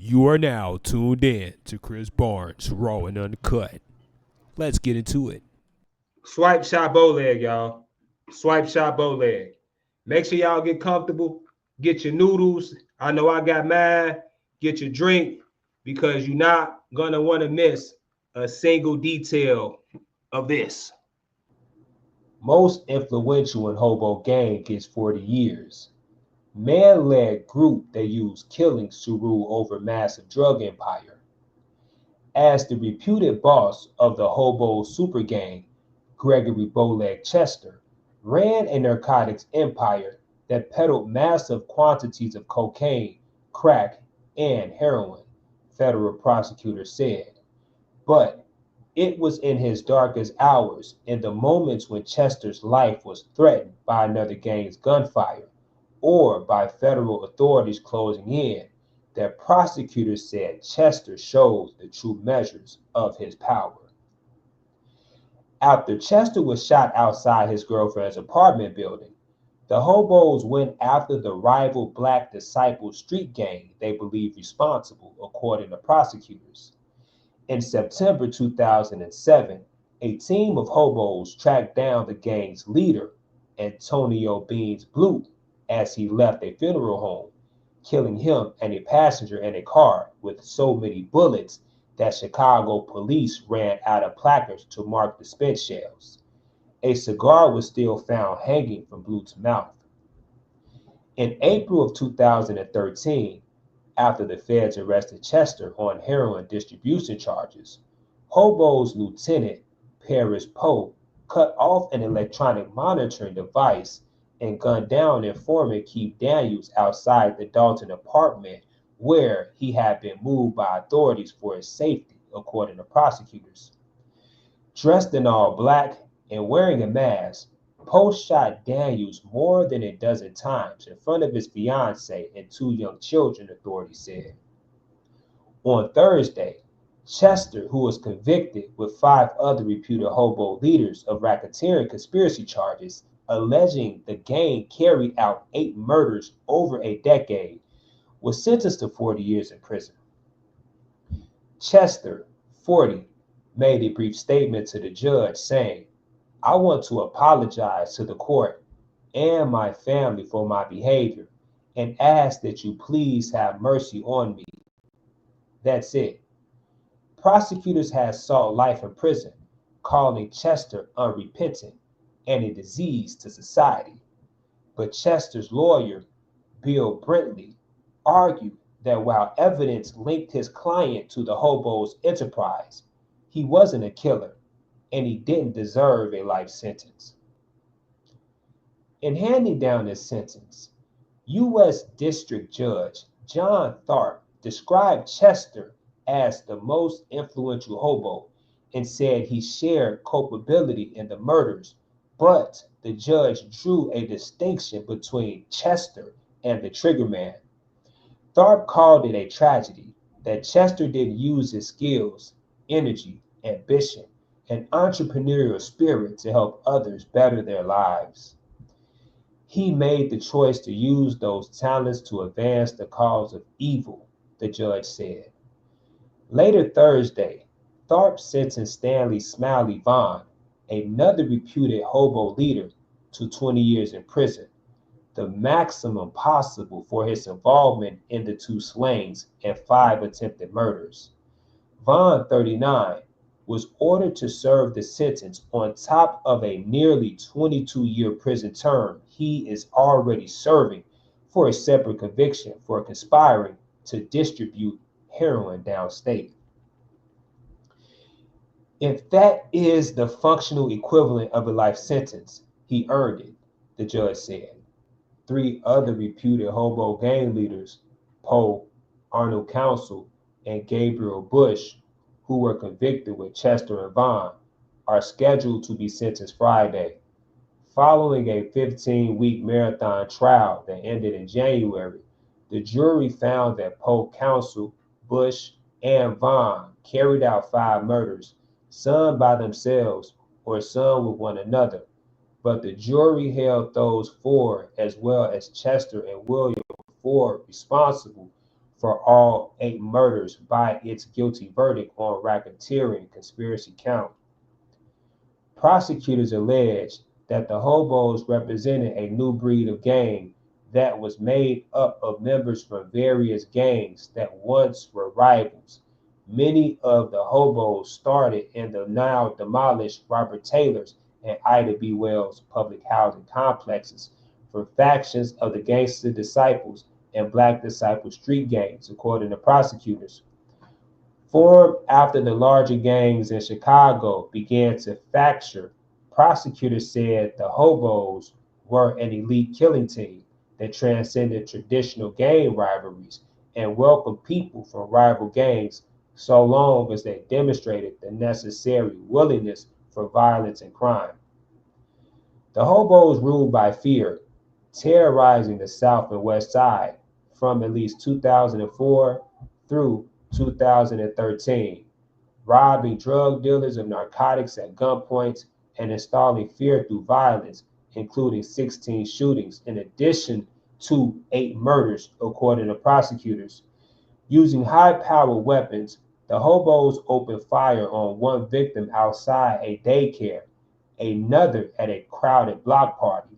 You are now tuned in to Chris Barnes, Raw and Uncut. Let's get into it. Swipe shot bow leg, y'all. Swipe shot bow leg. Make sure y'all get comfortable. Get your noodles. I know I got mine. Get your drink because you're not gonna want to miss a single detail of this. Most influential in Hobo gang gets 40 years. Man-led group that use killings to rule over massive drug empire. As the reputed boss of the Hobo super gang, Gregory Bowleg Chester, ran a narcotics empire that peddled massive quantities of cocaine, crack, and heroin, federal prosecutors said. But it was in his darkest hours, in the moments when Chester's life was threatened by another gang's gunfire or by federal authorities closing in, that prosecutors said Chester showed the true measures of his power. After Chester was shot outside his girlfriend's apartment building, the Hobos went after the rival Black Disciple street gang they believed responsible, according to prosecutors. In September 2007, a team of hobos tracked down the gang's leader, Antonio Beans Blue, as he left a funeral home, killing him and a passenger in a car with so many bullets that Chicago police ran out of placards to mark the spent shells. A cigar was still found hanging from Blue's mouth. In April of 2013, after the feds arrested Chester on heroin distribution charges, Hobo's Lieutenant Paris Poe cut off an electronic monitoring device and gunned down informant Keith Daniels outside the Dalton apartment where he had been moved by authorities for his safety, according to prosecutors. Dressed in all black and wearing a mask, Poe shot Daniels more than a dozen times in front of his fiancee and two young children, authorities said. On Thursday, Chester, who was convicted with five other reputed hobo leaders of racketeering conspiracy charges, alleging the gang carried out 8 murders over a decade, was sentenced to 40 years in prison. Chester, 40, made a brief statement to the judge saying, "I want to apologize to the court and my family for my behavior and ask that you please have mercy on me." That's it. Prosecutors had sought life in prison, calling Chester unrepentant and a disease to society. But Chester's lawyer, Bill Brentley, argued that while evidence linked his client to the hobo's enterprise, he wasn't a killer and he didn't deserve a life sentence. In handing down his sentence, U.S. District Judge John Tharp described Chester as the most influential hobo and said he shared culpability in the murders, but the judge drew a distinction between Chester and the triggerman. Tharp called it a tragedy that Chester didn't use his skills, energy, ambition, and entrepreneurial spirit to help others better their lives. He made the choice to use those talents to advance the cause of evil, the judge said. Later Thursday, Tharp sentenced Stanley Smiley Vaughn, another reputed hobo leader, to 20 years in prison, the maximum possible for his involvement in the 2 slayings and 5 attempted murders. Vaughn, 39, was ordered to serve the sentence on top of a nearly 22-year prison term he is already serving for a separate conviction for conspiring to distribute heroin downstate. If that is the functional equivalent of a life sentence, he earned it, the judge said. 3 other reputed hobo gang leaders, Poe, Arnold Council, and Gabriel Bush, who were convicted with Chester and Vaughn, are scheduled to be sentenced Friday. Following a 15-week marathon trial that ended in January, the jury found that Poe, Council, Bush, and Vaughn carried out 5 murders, some by themselves or some with one another, but the jury held those 4, as well as Chester and William Ford, responsible for all 8 murders by its guilty verdict on racketeering conspiracy count. Prosecutors alleged that the Hobos represented a new breed of gang that was made up of members from various gangs that once were rivals. Many of the Hobos started in the now demolished Robert Taylor's and Ida B. Wells public housing complexes for factions of the Gangster Disciples and Black Disciple street gangs, according to prosecutors. Formed after the larger gangs in Chicago began to fracture, prosecutors said the Hobos were an elite killing team that transcended traditional gang rivalries and welcomed people from rival gangs so long as they demonstrated the necessary willingness for violence and crime. The Hobos ruled by fear, terrorizing the South and West Side from at least 2004 through 2013, robbing drug dealers of narcotics at gunpoint and installing fear through violence, including 16 shootings, in addition to 8 murders, according to prosecutors. Using high-powered weapons, the Hobos opened fire on one victim outside a daycare, another at a crowded block party.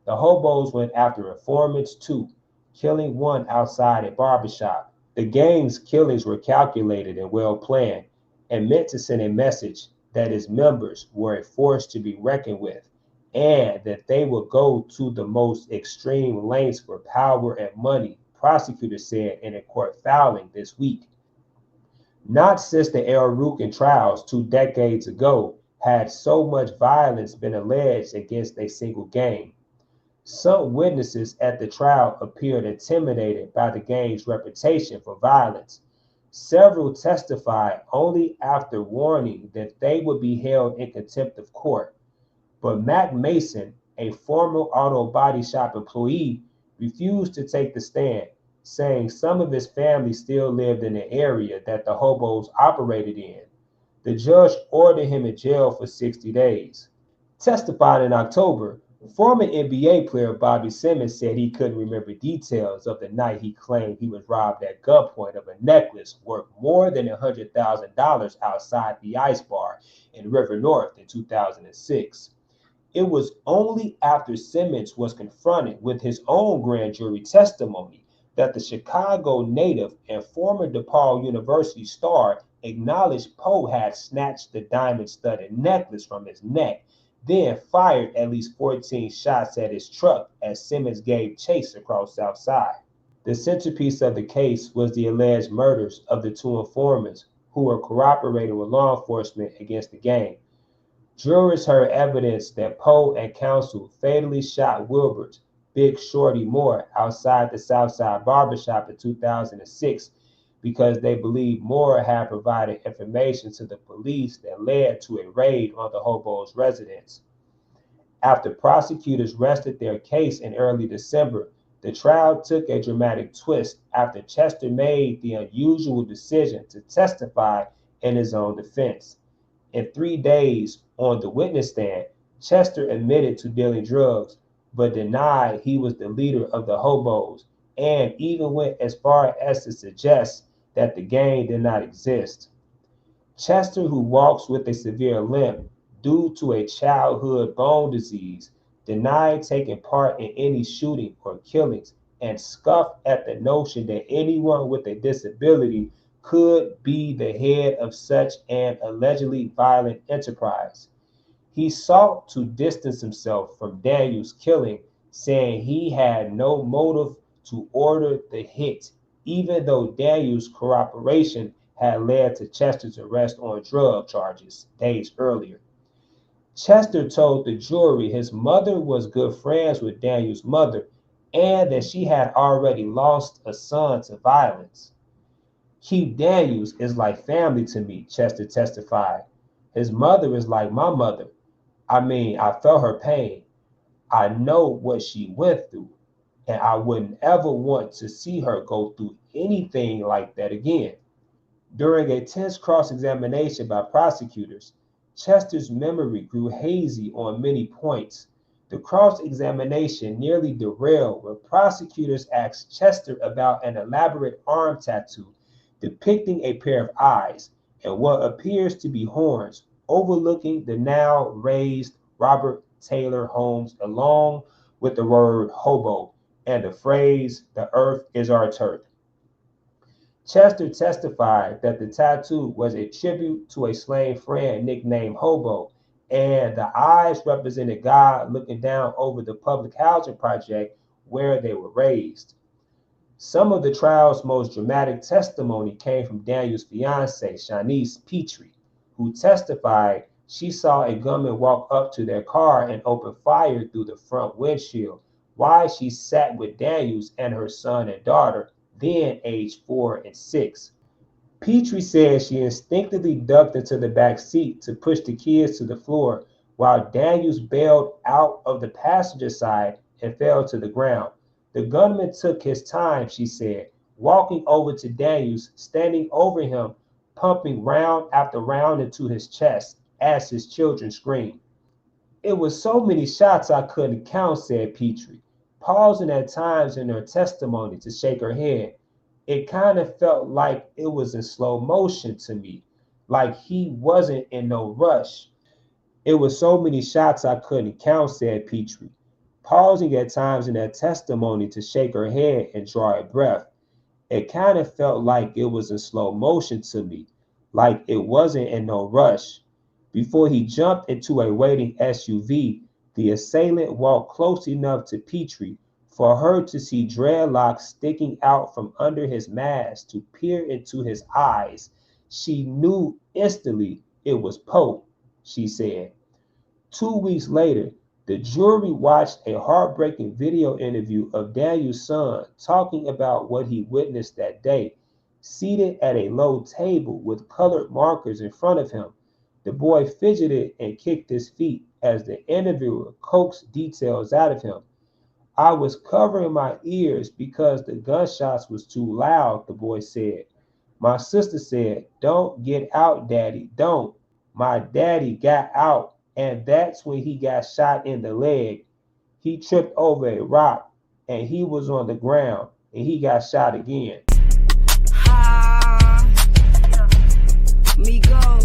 The Hobos went after informants too, killing one outside a barbershop. The gang's killings were calculated and well planned and meant to send a message that its members were a force to be reckoned with and that they would go to the most extreme lengths for power and money, prosecutors said in a court filing this week. Not since the El Rukin trials 2 decades ago had so much violence been alleged against a single gang. Some witnesses at the trial appeared intimidated by the gang's reputation for violence. Several testified only after warning that they would be held in contempt of court. But Mac Mason, a former auto body shop employee, refused to take the stand, saying some of his family still lived in the area that the Hobos operated in. The judge ordered him in jail for 60 days. Testifying in October, former NBA player Bobby Simmons said he couldn't remember details of the night he claimed he was robbed at gunpoint of a necklace worth more than $100,000 outside the Ice Bar in River North in 2006. It was only after Simmons was confronted with his own grand jury testimony that the Chicago native and former DePaul University star acknowledged Poe had snatched the diamond-studded necklace from his neck, then fired at least 14 shots at his truck as Simmons gave chase across South Side. The centerpiece of the case was the alleged murders of the 2 informants who were cooperating with law enforcement against the gang. Jurors heard evidence that Poe and counsel fatally shot Wilbert Big Shorty Moore outside the Southside barbershop in 2006 because they believed Moore had provided information to the police that led to a raid on the Hobos' residence. After prosecutors rested their case in early December, the trial took a dramatic twist after Chester made the unusual decision to testify in his own defense. In 3 days on the witness stand, Chester admitted to dealing drugs, but denied he was the leader of the Hobos, and even went as far as to suggest that the gang did not exist. Chester, who walks with a severe limp due to a childhood bone disease, denied taking part in any shooting or killings and scoffed at the notion that anyone with a disability could be the head of such an allegedly violent enterprise. He sought to distance himself from Daniels' killing, saying he had no motive to order the hit, even though Daniels' cooperation had led to Chester's arrest on drug charges days earlier. Chester told the jury his mother was good friends with Daniels' mother and that she had already lost a son to violence. Keith Daniels is like family to me, Chester testified. His mother is like my mother. I mean, I felt her pain. I know what she went through, and I wouldn't ever want to see her go through anything like that again. During a tense cross-examination by prosecutors, Chester's memory grew hazy on many points. The cross-examination nearly derailed when prosecutors asked Chester about an elaborate arm tattoo depicting a pair of eyes and what appears to be horns overlooking the now raised Robert Taylor homes, along with the word hobo and the phrase, "the earth is our turf." Chester testified that the tattoo was a tribute to a slain friend nicknamed Hobo, and the eyes represented God looking down over the public housing project where they were raised. Some of the trial's most dramatic testimony came from Daniel's fiancée, Shanice Petrie, who testified she saw a gunman walk up to their car and open fire through the front windshield while she sat with Daniels and her son and daughter, then aged 4 and 6. Petrie said she instinctively ducked into the back seat to push the kids to the floor while Daniels bailed out of the passenger side and fell to the ground. The gunman took his time, she said, walking over to Daniels, standing over him, pumping round after round into his chest as his children screamed. "It was so many shots I couldn't count," said Petrie, pausing at times in her testimony to shake her head. "It kind of felt like it was in slow motion to me, like he wasn't in no rush." "It was so many shots I couldn't count," said Petrie, pausing at times in her testimony to shake her head and draw a breath. "It kind of felt like it was in slow motion to me, like it wasn't in no rush." Before he jumped into a waiting SUV, the assailant walked close enough to Petrie for her to see dreadlocks sticking out from under his mask to peer into his eyes. She knew instantly it was Pope, she said. 2 weeks later, the jury watched a heartbreaking video interview of Daniel's son talking about what he witnessed that day. Seated at a low table with colored markers in front of him, the boy fidgeted and kicked his feet as the interviewer coaxed details out of him. "I was covering my ears because the gunshots was too loud," the boy said. "My sister said, 'Don't get out, Daddy, don't.' My daddy got out, and that's when he got shot in the leg. He tripped over a rock, and he was on the ground, and he got shot again." Me go.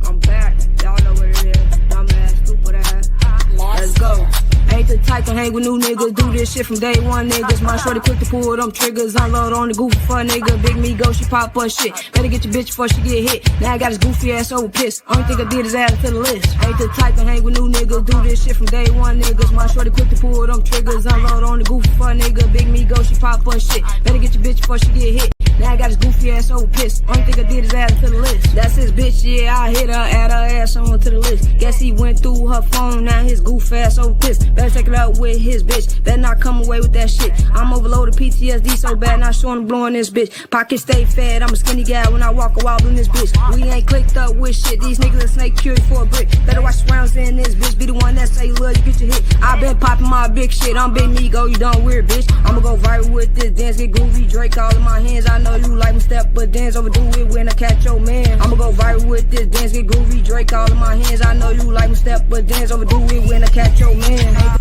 I'm back. Y'all know what it is. Dumbass, stupid ass. Let's go. Ain't the type to hang with new niggas. Do this shit from day one, niggas. My shorty quick to pull them triggers. Unload on the goofy fun nigga. Big me go, she pop her shit. Better get your bitch before she get hit. Now I got his goofy ass over pissed. Only thing I did is add it to the list. Ain't the type to hang with new niggas. Do this shit from day one, niggas. My shorty quick to pull them triggers. Unload on the goofy fun nigga. Big me go, she pop her shit. Better get your bitch before she get hit. Now I got his goofy ass over pissed. Only thing I did is add it to the list. That's his bitch, yeah, I hit her, add her ass on to the list. Guess he went through her phone, now his goof ass over pissed. Better take it out with his bitch, better not come away with that shit. I'm overloaded PTSD so bad, not showing him blowing this bitch. Pocket stay fed, I'm a skinny guy when I walk a wild in this bitch. We ain't clicked up with shit, these niggas a snake cured for a brick. Better watch the rounds in this bitch, be the one that say love, you get your hit. I been popping my big shit, I'm big me go, you done weird bitch. I'ma go viral with this dance, get groovy, Drake all in my hands. I know you like me step, but dance overdo it when I catch your man. I'ma go viral with this dance, get groovy, Drake all in my hands. I know you like me step, but dance overdo it when I catch your man.